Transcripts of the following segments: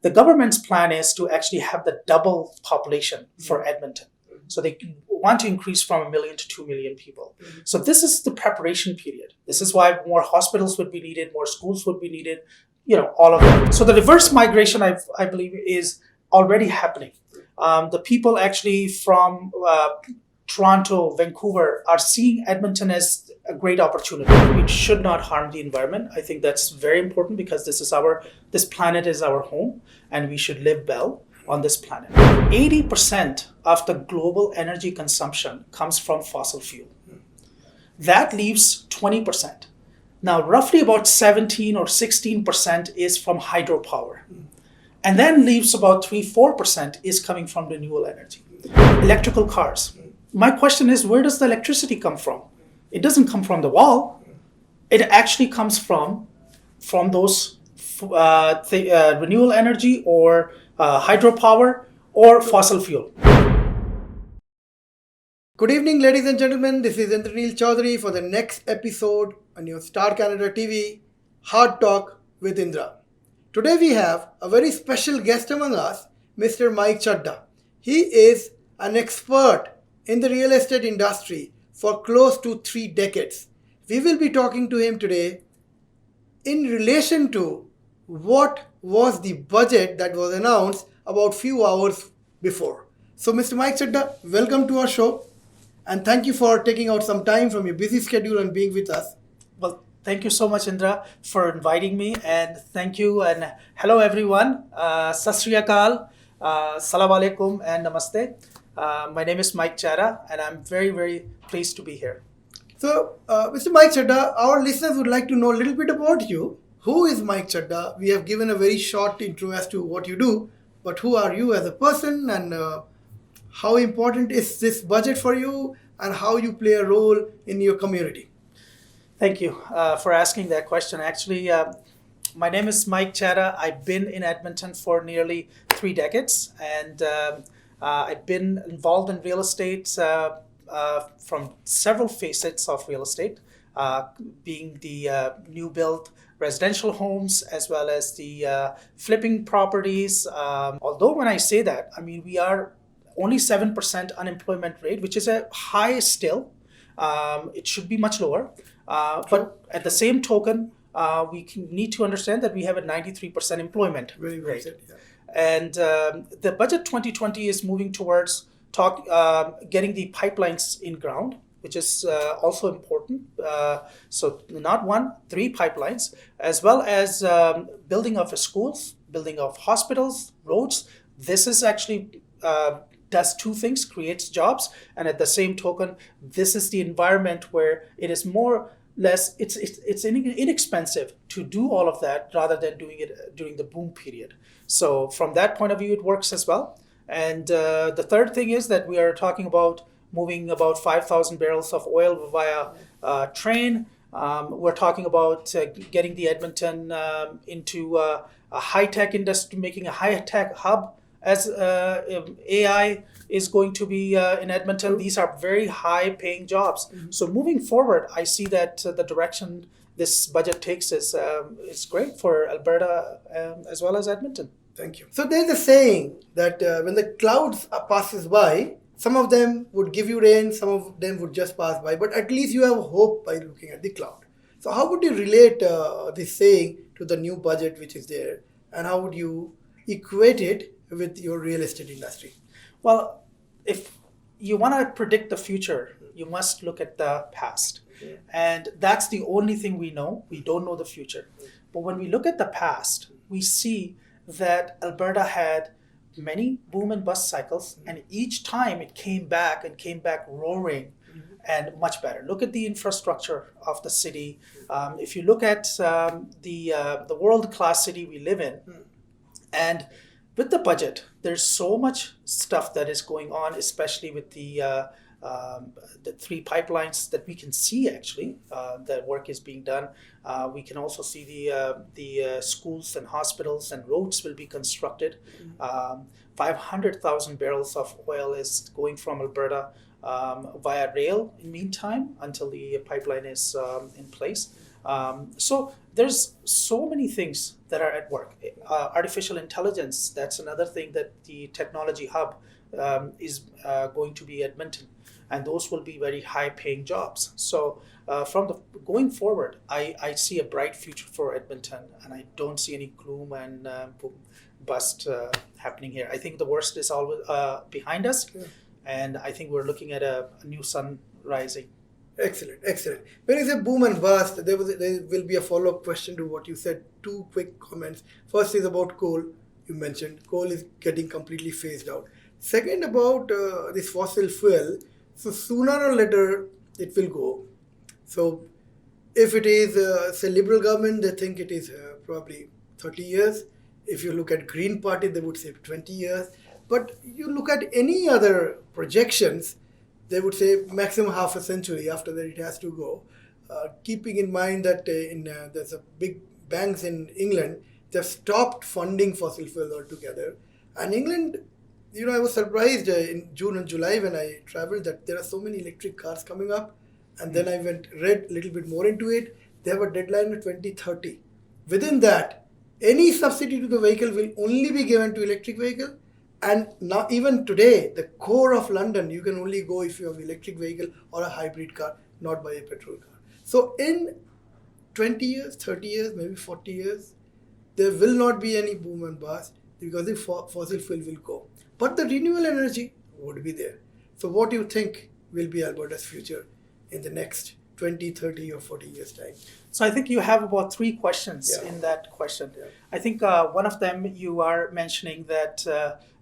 The government's plan is to actually have the double population for Edmonton. So they want to increase from 1 million to 2 million people. So this is the preparation period. This is why more hospitals would be needed, more schools would be needed, all of that. So the reverse migration, I believe, is already happening. The people actually from Toronto, Vancouver are seeing Edmonton as a great opportunity. It should not harm the environment. I think that's very important because this planet is our home and we should live well on this planet. 80% of the global energy consumption comes from fossil fuel. That leaves 20%. Now, roughly about 17 or 16% is from hydropower. And then leaves about 3-4% is coming from renewable energy. Electrical cars. My question is, where does the electricity come from? It doesn't come from the wall. It actually comes from those renewable energy or hydropower or fossil fuel. Good evening, ladies and gentlemen. This is Indranil Chaudhury for the next episode on your Star Canada TV, Hard Talk with Indra. Today we have a very special guest among us, Mr. Mike Chadha. He is an expert in the real estate industry for close to 3 decades. We will be talking to him today in relation to what was the budget that was announced about few hours before. So Mr. Mike Chadha, welcome to our show and thank you for taking out some time from your busy schedule and being with us. Well, thank you so much, Indra, for inviting me, and thank you and hello everyone. Sat Sri Akal, Salam Alaikum and Namaste. My name is Mike Chadha and I'm very, very pleased to be here. So, Mr. Mike Chadha, our listeners would like to know a little bit about you. Who is Mike Chadha? We have given a very short intro as to what you do, but who are you as a person and how important is this budget for you and how you play a role in your community? Thank you for asking that question. Actually, my name is Mike Chadha. I've been in Edmonton for nearly 3 decades and I've been involved in real estate from several facets of real estate, being the new build residential homes as well as the flipping properties. Although when I say that, I mean, we are only 7% unemployment rate, which is a high still. It should be much lower. But at the same token, we need to understand that we have a 93% employment rate. Yeah. And the budget 2020 is moving towards getting the pipelines in ground, which is also important. So not 1, 3 pipelines, as well as building of schools, building of hospitals, roads. This is actually does 2 things, creates jobs, and at the same token, this is the environment where it is more less, it's inexpensive to do all of that rather than doing it during the boom period. So from that point of view, it works as well. And the third thing is that we are talking about moving about 5,000 barrels of oil via train. We're talking about getting the Edmonton into a high-tech industry, making a high-tech hub as AI is going to be in Edmonton. These are very high-paying jobs. Mm-hmm. So moving forward, I see that the direction this budget takes is great for Alberta as well as Edmonton. Thank you. So there's a saying that when the clouds passes by, some of them would give you rain, some of them would just pass by, but at least you have hope by looking at the cloud. So how would you relate this saying to the new budget which is there, and how would you equate it with your real estate industry? Well, if you want to predict the future, you must look at the past. Okay. And that's the only thing we know. We don't know the future. But when we look at the past, we see that Alberta had many boom and bust cycles, and each time it came back roaring and much better. Look at the infrastructure of the city. If you look at the world-class city we live in, and with the budget, there's so much stuff that is going on, especially with the 3 pipelines that we can see. Actually, the work is being done. We can also see the schools and hospitals and roads will be constructed. 500,000 barrels of oil is going from Alberta via rail in meantime until the pipeline is in place. So there's so many things that are at work. Artificial intelligence, that's another thing that the technology hub is going to be Edmonton. And those will be very high paying jobs. So from the going forward, I see a bright future for Edmonton, and I don't see any gloom and boom, bust happening here. I think the worst is always behind us, and I think we're looking at a new sun rising. Excellent, excellent. When you say boom and bust, there will be a follow-up question to what you said. Two quick comments. First is about coal. You mentioned coal is getting completely phased out. Second, about this fossil fuel. So sooner or later, it will go. So if it is, say, Liberal government, they think it is probably 30 years. If you look at Green Party, they would say 20 years. But you look at any other projections, they would say maximum half a century. After that, it has to go. Keeping in mind that there's a big banks in England, they've stopped funding fossil fuel altogether. And England, I was surprised in June and July when I traveled that there are so many electric cars coming up. And then I read a little bit more into it. They have a deadline of 2030. Within that, any subsidy to the vehicle will only be given to electric vehicle. And now, even today, the core of London, you can only go if you have an electric vehicle or a hybrid car, not by a petrol car. So in 20 years, 30 years, maybe 40 years, there will not be any boom and bust because the fossil fuel will go. But the renewable energy would be there. So what do you think will be Alberta's future in the next 20, 30 or 40 years' time? So I think you have about 3 questions in that question. Yeah. I think one of them you are mentioning that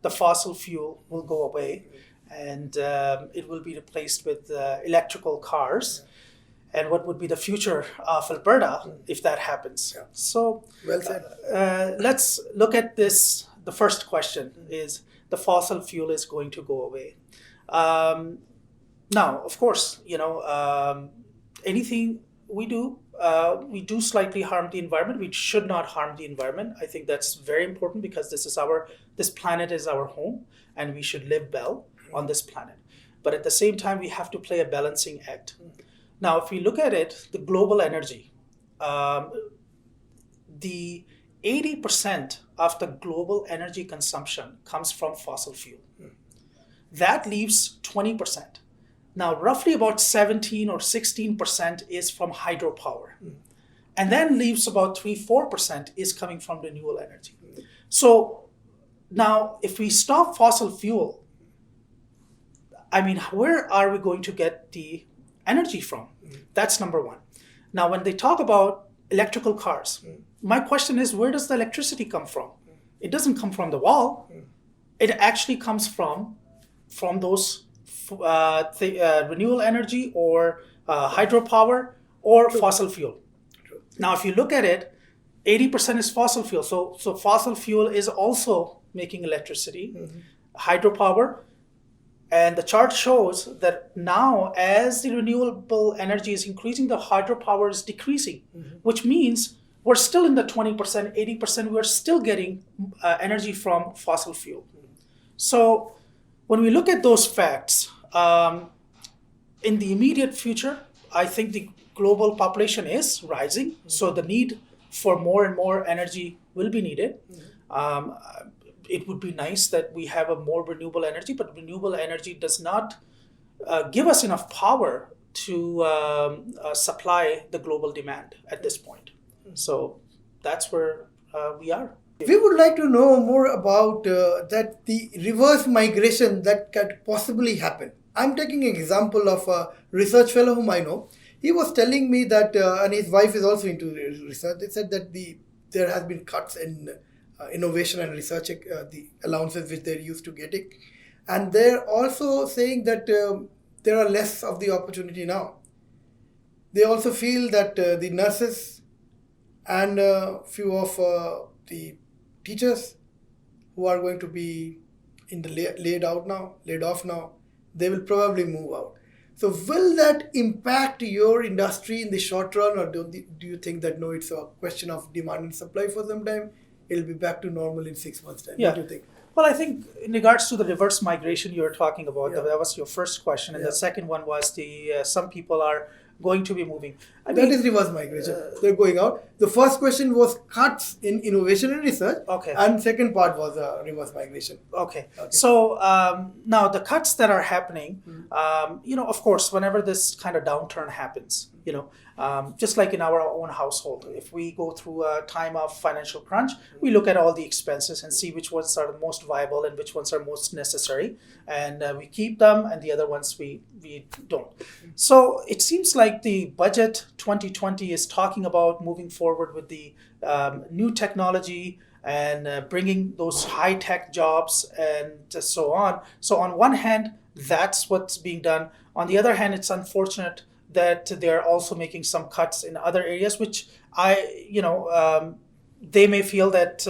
the fossil fuel will go away and it will be replaced with electrical cars. Yeah. And what would be the future of Alberta if that happens? Yeah. So well said. Let's look at this. The first question is the fossil fuel is going to go away. Now, of course, anything we do slightly harm the environment. We should not harm the environment. I think that's very important because this planet is our home and we should live well on this planet. But at the same time, we have to play a balancing act. Now, if we look at it, the global energy, the 80% of the global energy consumption comes from fossil fuel. That leaves 20%. Now, roughly about 17 or 16% is from hydropower. And then leaves about 3-4% is coming from renewable energy. So now, if we stop fossil fuel, where are we going to get the energy from? That's number one. Now, when they talk about electrical cars, my question is, where does the electricity come from? It doesn't come from the wall. It actually comes from those renewable energy or hydropower or fossil fuel. Now, if you look at it, 80% is fossil fuel. So fossil fuel is also making electricity, hydropower. And the chart shows that now as the renewable energy is increasing, the hydropower is decreasing, which means we're still in the 20%, 80%, we're still getting energy from fossil fuel. So when we look at those facts, in the immediate future, I think the global population is rising. So the need for more and more energy will be needed. It would be nice that we have a more renewable energy, but renewable energy does not give us enough power to supply the global demand at this point. So that's where we are. We would like to know more about the reverse migration that could possibly happen. I'm taking an example of a research fellow whom I know. He was telling me that, and his wife is also into research, they said that there has been cuts in innovation and research, the allowances which they're used to getting. And they're also saying that there are less of the opportunity now. They also feel that the nurses and a few of the teachers who are going to be laid off now, they will probably move out. So will that impact your industry in the short run, or do you think that no, it's a question of demand and supply for some time? It'll be back to normal in 6 months' time. Yeah. What do you think? Well, I think in regards to the reverse migration you were talking about, that was your first question. And the second one was some people are going to be moving. That is reverse migration. They're going out. The first question was cuts in innovation and research. Okay. And second part was reverse migration. Okay. So now the cuts that are happening, of course, whenever this kind of downturn happens, just like in our own household, if we go through a time of financial crunch, we look at all the expenses and see which ones are the most viable and which ones are most necessary, and we keep them, and the other ones we don't. So it seems like the budget 2020 is talking about moving forward with the new technology and bringing those high-tech jobs and so on. So on one hand, that's what's being done. On the other hand, it's unfortunate that they're also making some cuts in other areas, which they may feel that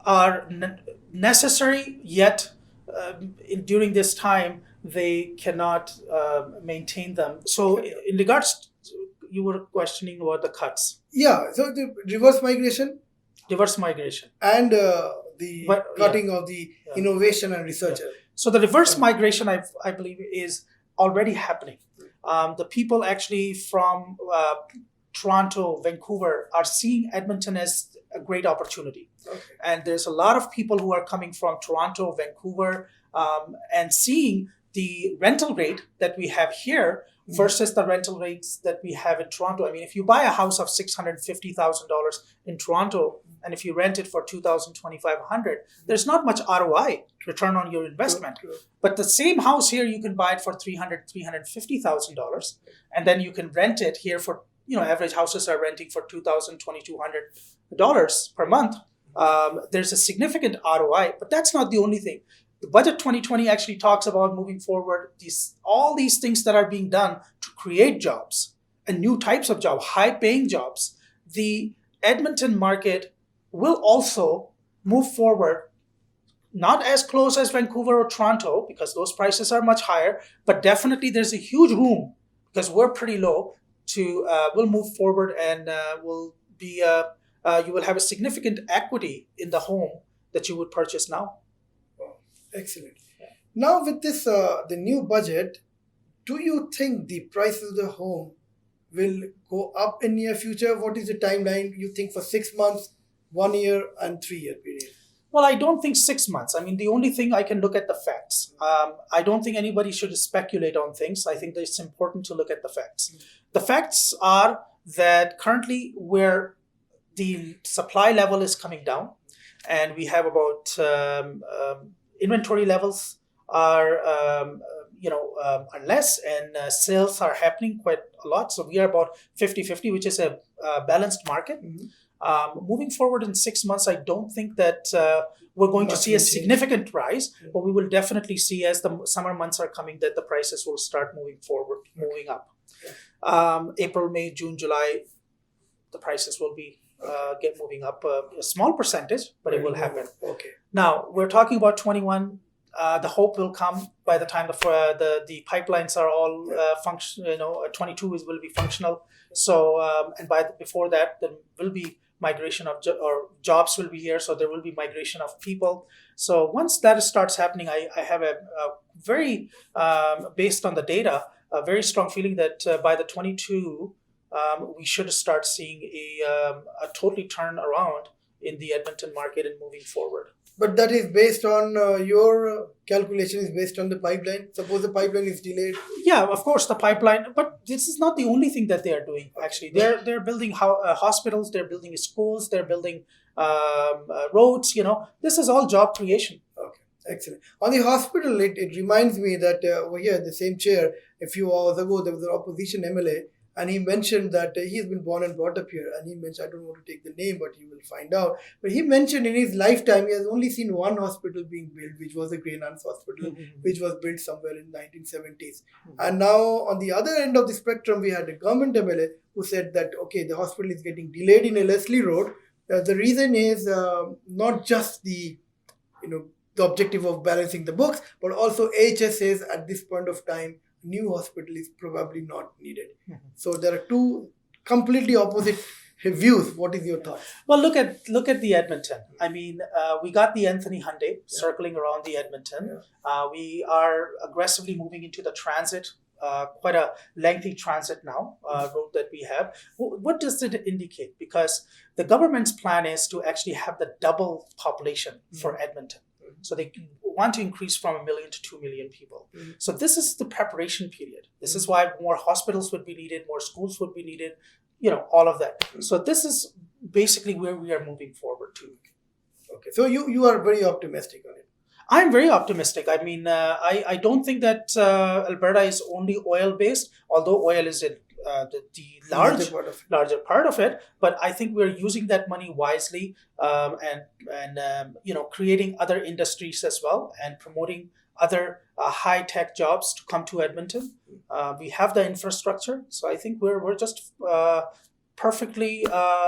are necessary, yet during this time they cannot maintain them. So in regards, you were questioning about the cuts. Yeah, so the reverse migration and the cutting of the innovation and research. So the reverse migration, I believe, is already happening. The people actually from Toronto, Vancouver are seeing Edmonton as a great opportunity. Okay. And there's a lot of people who are coming from Toronto, Vancouver, and seeing the rental rate that we have here versus the rental rates that we have in Toronto. I mean, if you buy a house of $650,000 in Toronto, and if you rent it for $2,500, there's not much ROI, return on your investment. True. But the same house here, you can buy it for $350,000, and then you can rent it here for, average houses are renting for $2,000, $2,200 per month. There's a significant ROI, but that's not the only thing. The budget 2020 actually talks about moving forward all these things that are being done to create jobs and new types of jobs, high-paying jobs. The Edmonton market will also move forward, not as close as Vancouver or Toronto, because those prices are much higher, but definitely there's a huge room, because we're pretty low, we'll move forward and will be you will have a significant equity in the home that you would purchase now. Excellent. Now with this, the new budget, do you think the price of the home will go up in near future? What is the timeline you think for 6 months, 1 year and 3 year period? Well, I don't think 6 months. I mean, the only thing I can look at the facts. I don't think anybody should speculate on things. I think that it's important to look at the facts. The facts are that currently where the supply level is coming down, and we have about inventory levels are less, and sales are happening quite a lot. So we are about 50-50, which is a balanced market. Mm-hmm. Moving forward in 6 months, I don't think that we're going to see a significant rise, but we will definitely see as the summer months are coming that the prices will start moving forward, moving up. April, May, June, July, the prices will be moving up a small percentage, but it will happen. Okay. Now we're talking about 21. The hope will come by the time the pipelines are all functional. 22 will be functional. So and before that, there will be migration of jobs will be here. So there will be migration of people. So once that starts happening, I have a very based on the data, a very strong feeling that by the 22. We should start seeing a totally turn around in the Edmonton market and moving forward. But that is based on your calculation is based on the pipeline. Suppose the pipeline is delayed. Yeah, of course, the pipeline. But this is not the only thing that they are doing. Actually, they're building hospitals, they're building schools, they're building roads. This is all job creation. Okay, excellent. On the hospital, it reminds me that over here in the same chair, a few hours ago, there was an opposition MLA. And he mentioned that he's been born and brought up here. And he mentioned, I don't want to take the name, but you will find out. But he mentioned in his lifetime, he has only seen one hospital being built, which was the Grey Nuns Hospital, which was built somewhere in 1970s. And now on the other end of the spectrum, we had a government MLA who said that, okay, the hospital is getting delayed in a Leslie Road. The reason is not just the objective of balancing the books, but also AHS says at this point of time, new hospital is probably not needed. So there are two completely opposite views. What is your thought? Well, look at the Edmonton. I mean, we got the Anthony Hyundai circling around the Edmonton. We are aggressively moving into the transit. Quite a lengthy transit now road that we have. What does it indicate? Because the government's plan is to actually have the double population for Edmonton. So they want to increase from 1 million to 2 million people. So this is the preparation period. This is why more hospitals would be needed, more schools would be needed, all of that. So this is basically where we are moving forward to. Okay, so you are very optimistic on it. I'm very optimistic. I mean, I don't think that Alberta is only oil-based, although oil is the larger part of it. But I think we're using that money wisely and creating other industries as well and promoting other high-tech jobs to come to Edmonton. We have the infrastructure, so I think we're just perfectly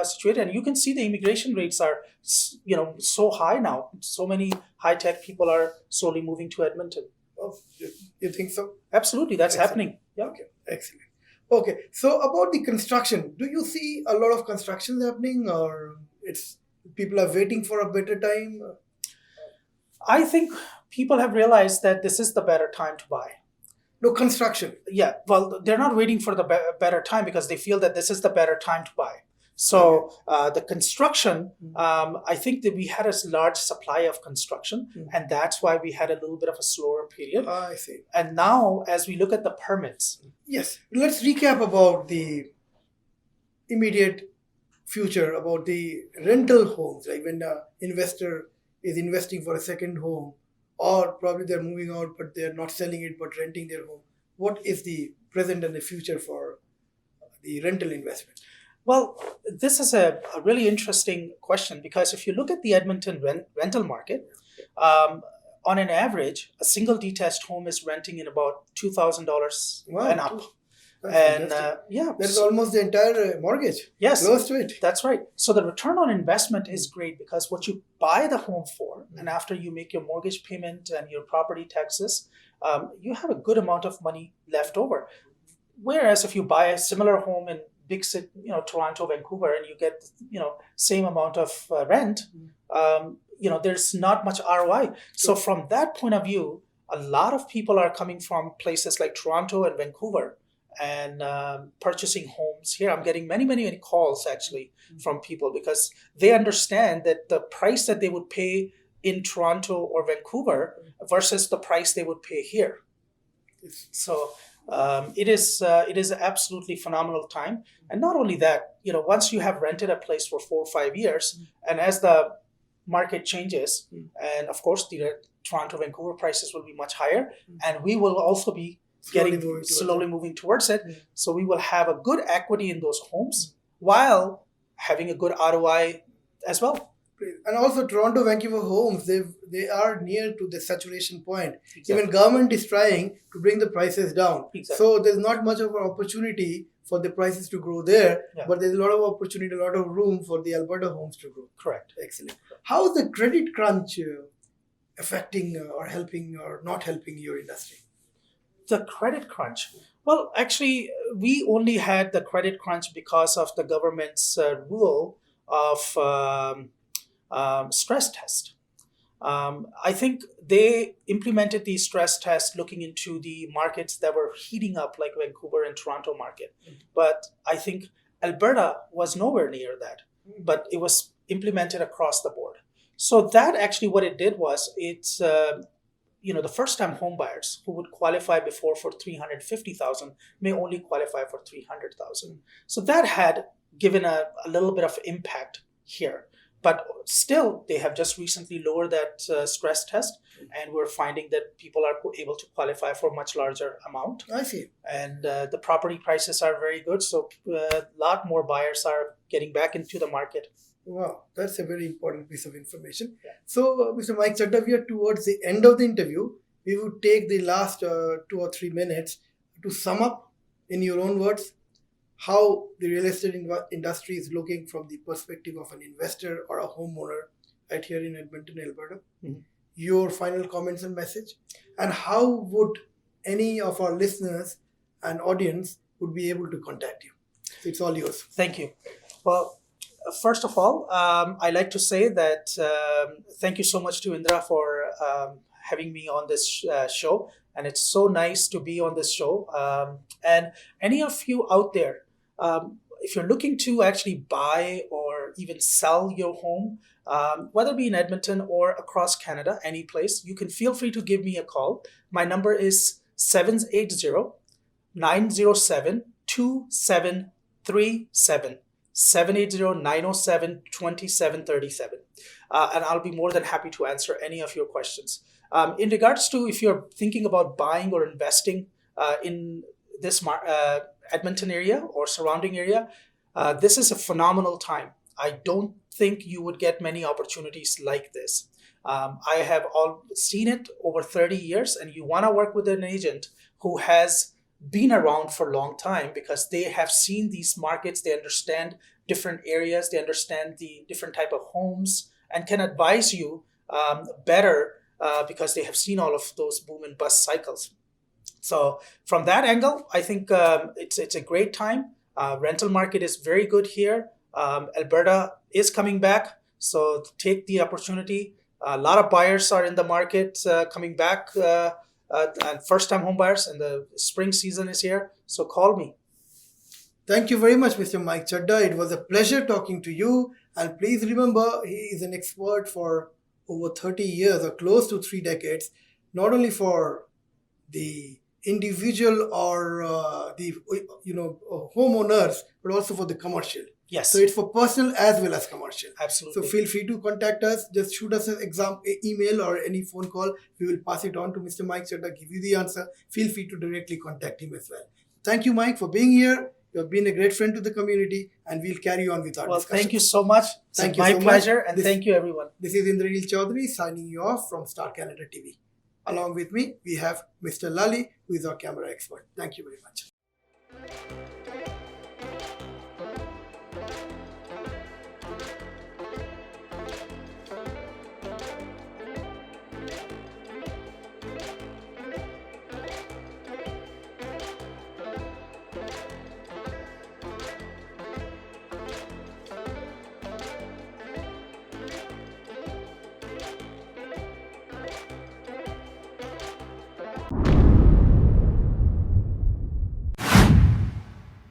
situated, and you can see the immigration rates are so high now. So many high-tech people are slowly moving to Edmonton. Oh, you think so? Absolutely, that's happening. Yeah. Okay, excellent. Okay, so about the construction, do you see a lot of construction happening, or it's people are waiting for a better time? I think people have realized that this is the better time to buy. No, construction. Yeah, well, they're not waiting for the better time because they feel that this is the better time to buy. So the construction, I think that we had a large supply of construction, and that's why we had a little bit of a slower period. I see. And now, as we look at the permits. Yes, let's recap about the immediate future, about the rental homes, like when an investor is investing for a second home, or probably they're moving out, but they're not selling it, but renting their home. What is the present and the future for the rental investment? Well, this is a really interesting question because if you look at the Edmonton rental market, on an average, a single detached home is renting in about $2,000 and up. And that's almost the entire mortgage. Yes, close to it. That's right. So the return on investment is great because what you buy the home for, and after you make your mortgage payment and your property taxes, you have a good amount of money left over. Whereas if you buy a similar home in big city, Toronto, Vancouver, and you get same amount of rent, there's not much ROI. So from that point of view, a lot of people are coming from places like Toronto and Vancouver and purchasing homes here. I'm getting many calls actually from people because they understand that the price that they would pay in Toronto or Vancouver versus the price they would pay here. So it is absolutely phenomenal time. And not only that, once you have rented a place for 4 or 5 years, and as the market changes, and of course the Toronto, Vancouver prices will be much higher, and we will also be slowly moving towards it. So we will have a good equity in those homes while having a good ROI as well. And also Toronto, Vancouver homes, they are near to the saturation point. Exactly. Even government is trying to bring the prices down. Exactly. So there's not much of an opportunity for the prices to grow there, but there's a lot of opportunity, a lot of room for the Alberta homes to grow. Correct. Excellent. How is the credit crunch affecting or helping or not helping your industry? The credit crunch. Well, actually, we only had the credit crunch because of the government's rule of stress test. I think they implemented these stress tests looking into the markets that were heating up, like Vancouver and Toronto market. But I think Alberta was nowhere near that. But it was implemented across the board. So that actually what it did was it's the first-time home buyers who would qualify before for $350,000 may only qualify for $300,000. So that had given a little bit of impact here. But still, they have just recently lowered that stress test, and we're finding that people are able to qualify for a much larger amount. I see. And the property prices are very good, so a lot more buyers are getting back into the market. Wow, that's a very important piece of information. Yeah. So, Mr. Mike Chadha, we are towards the end of the interview. We would take the last 2 or 3 minutes to sum up in your own words how the real estate industry is looking from the perspective of an investor or a homeowner right here in Edmonton, Alberta. Your final comments and message, and how would any of our listeners and audience would be able to contact you? It's all yours. Thank you. Well, first of all, I like to say that thank you so much to Indra for having me on this show. And it's so nice to be on this show. And any of you out there, if you're looking to actually buy or even sell your home, whether it be in Edmonton or across Canada, any place, you can feel free to give me a call. My number is 780-907-2737. 780-907-2737. And I'll be more than happy to answer any of your questions. In regards to if you're thinking about buying or investing in this Edmonton area or surrounding area, this is a phenomenal time. I don't think you would get many opportunities like this. I have all seen it over 30 years, and you want to work with an agent who has been around for a long time because they have seen these markets, they understand different areas, they understand the different type of homes, and can advise you better because they have seen all of those boom and bust cycles. So from that angle, I think it's a great time. Rental market is very good here. Alberta is coming back, so take the opportunity. A lot of buyers are in the market coming back, and first-time home buyers, and the spring season is here. So call me. Thank you very much, Mr. Mike Chadha. It was a pleasure talking to you. And please remember, he is an expert for over 30 years or close to 3 decades, not only for the individual or the homeowners, but also for the commercial. Yes. So it's for personal as well as commercial. Absolutely. So feel free to contact us. Just shoot us an email or any phone call. We will pass it on to Mr. Mike Chadha, give you the answer. Feel free to directly contact him as well. Thank you, Mike, for being here. You have been a great friend to the community, and we'll carry on with our discussion. Thank you so much. It's my pleasure, and thank you, everyone. This is Indranil Chaudhury signing you off from Star Canada TV. Along with me, we have Mr. Lally, who is our camera expert. Thank you very much.